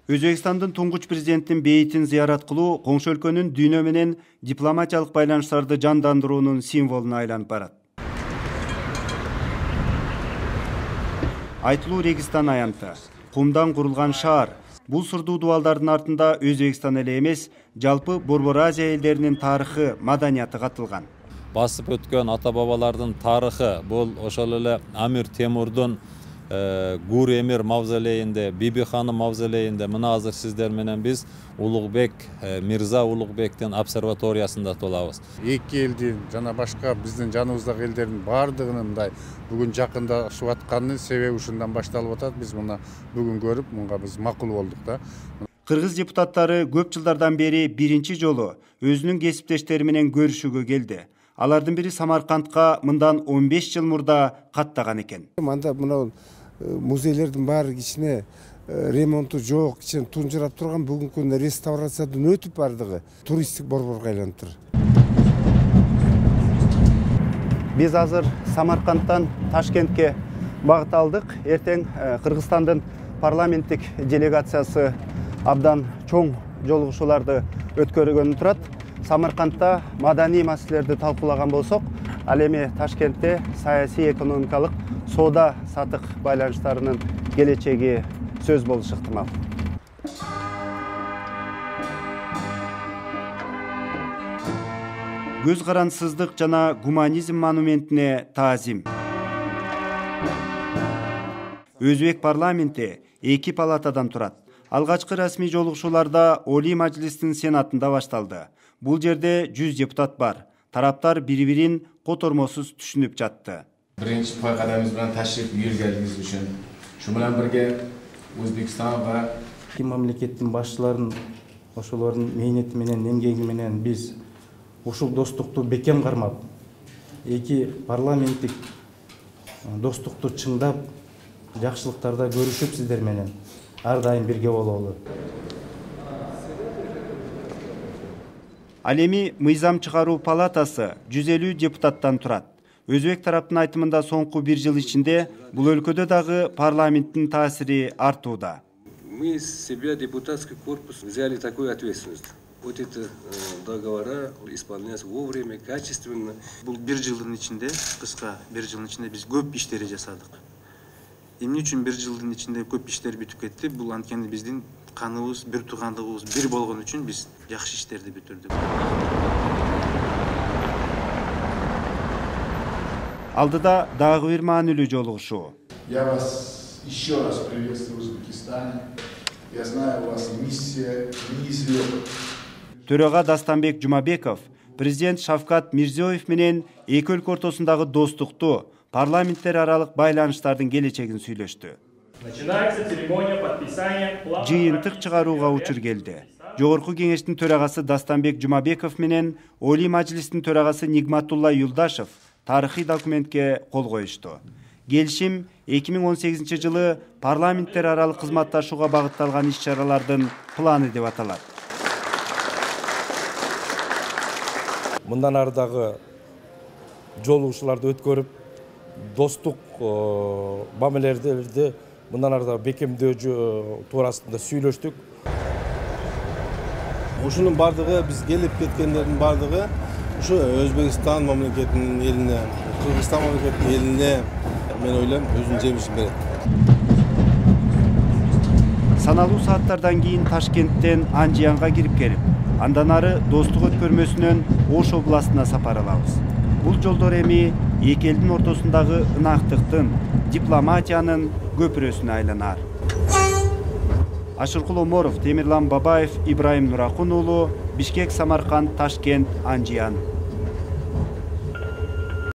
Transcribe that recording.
Өзбекстандын туңгуч президенттин бейитин зыярат кылуу коңшу өлкөнүн дүйнө менен дипломатиялык байланыштарды жандандыруунун символуна айланып барат. Айтылуу Регистан аянты, кумдан курулган шаар. Бул сырдуу дубалдардын артында Өзбекстан эле эмес, жалпы Борбор Азия элдеринин тарыхы, маданияты катылган. Басып өткөн ата-бабалардын тарыхы, бул ошол эле Амир Темурдун Гур Эмир мавзолейинде, Биби ханым мавзолейинде, мына азыр сиздер менен биз Улугбек, Мирза Улугбектин обсерваториясында толабыз. Эки элдин жана башка биздин жаныбыздагы элдердин баардыгынын мындай бүгүн жакындашып атканынын себеби ушундан башталып атат. Биз муну бүгүн көрүп, мунга биз макул болдук да. Кыргыз депутаттары көп жылдардан бери биринчи жолу өзүнүн кесиптештери менен көрүшүүгө келди. Алардын бири Самаркандка мындан 15 жыл мурда каттаган экен. Мында мына музейлердин баары кичине ремонту жок, кичине тунжурап турган, бүгүнкү күндө реставрациядан өтүп бардыгы туристтик борборго айланып тур. Биз азыр Самаркандтан Ташкентке багыт алдык. Эртең Кыргызстандын парламенттик делегациясы абдан чоң жолугушууларды өткөргөнү турат. Самаркандта маданий маселелерди талкуулаган болсок, ал эми Ташкентте саясий, экономикалык, соода сатык байланыштарынын келечеги сөз болушу ыктымал. Көз карансыздык жана гуманизм монументине таазим. Өзбек парламенти 2 палатадан турат. Алгачкы расмий жолугушууларда Олий Мажлистин сенатында башталды. Бул жерде 100 депутат бар. Тараптар бири-бирин котормосуз түшүнүп жатты. Биринчи кадамыбыз менен ташриф бuyurганыңыз үчүн, шу менен бирге Өзбекстан ва эки мамлекеттин башчыларын ошолордун мээнети менен, эмгеги менен биз ушул достукту бекем кармап, эки парламенттик достукту чыңдап, жакшылыктарда көрүшүп сиздер менен ар дайым бирге бололу. Ал эми мыйзам чыгаруу палатасы 150 депутаттан турат. Өзбек тараптын айтымында соңку 1 жыл ичинде бул өлкөдө дагы парламенттин таасири артууда. Мы с себя депутатский корпус взяли такую ответственность. Вот это договора исполняются вовремя, качественно. Бул 1 жылдын ичинде, кыска 1 жылдын ичинде биз көп иштери жасадык. Эмне үчүн 1 жылдын ичинде көп иштер бүтүп кетти? Бул анткени биздин каныбыз, бир туугандыгыбыз бир болгон үчүн биз жакшы иштерди бүтүрдүк. Алдыда дагы бир маанилүү жолугушуу. Я вас еще раз приветствую в Узбекистане. Я знаю, у вас миссия не из легких. Төрага Дастанбек Жумабеков президент Шавкат Мирзиёев менен эки өлкө ортосундагы достукту, парламенттер аралык байланыштардын келечегин сүйлөштү. Жыйынтык чыгарууга учур келди. Жогорку кеңештин төрагасы Дастанбек Жумабеков менен Олий Мажлистин төрагасы Нигматулла Юлдашев тарыхый документке кол коюшту. Келишим 2018 жылы парламенттер аралык кызматташууга багытталган иш-чаралардын планы деп аталат. Мындан ардагы жолугушууларды өткөрүп, достук мамилелерди мындан ардагы бекемдөө туурасында сүйлөштүк. Ушунун бардыгы, биз келип кеткендердин бардыгы ушу Өзбекстан мамлекетинин элине, Кыргызстан мамлекетинин элине, мен ойлойм, өзүнүн жемишин берет. Саналуу сааттардан кийин Ташкенттен Анжиянга кирип келип, андан ары достук өткөрмөсүнөн Ош областына сапар алабыз. Бул жолдор эми эки элдин ортосундагы ынактыктын, дипломатиянын көпүрөсүнө айланар. Ашыркул Оморов, Темирлан Бабаев, Ибраим Нуракун уулу, Бишкек, Самарканд, Ташкент, Анжиян.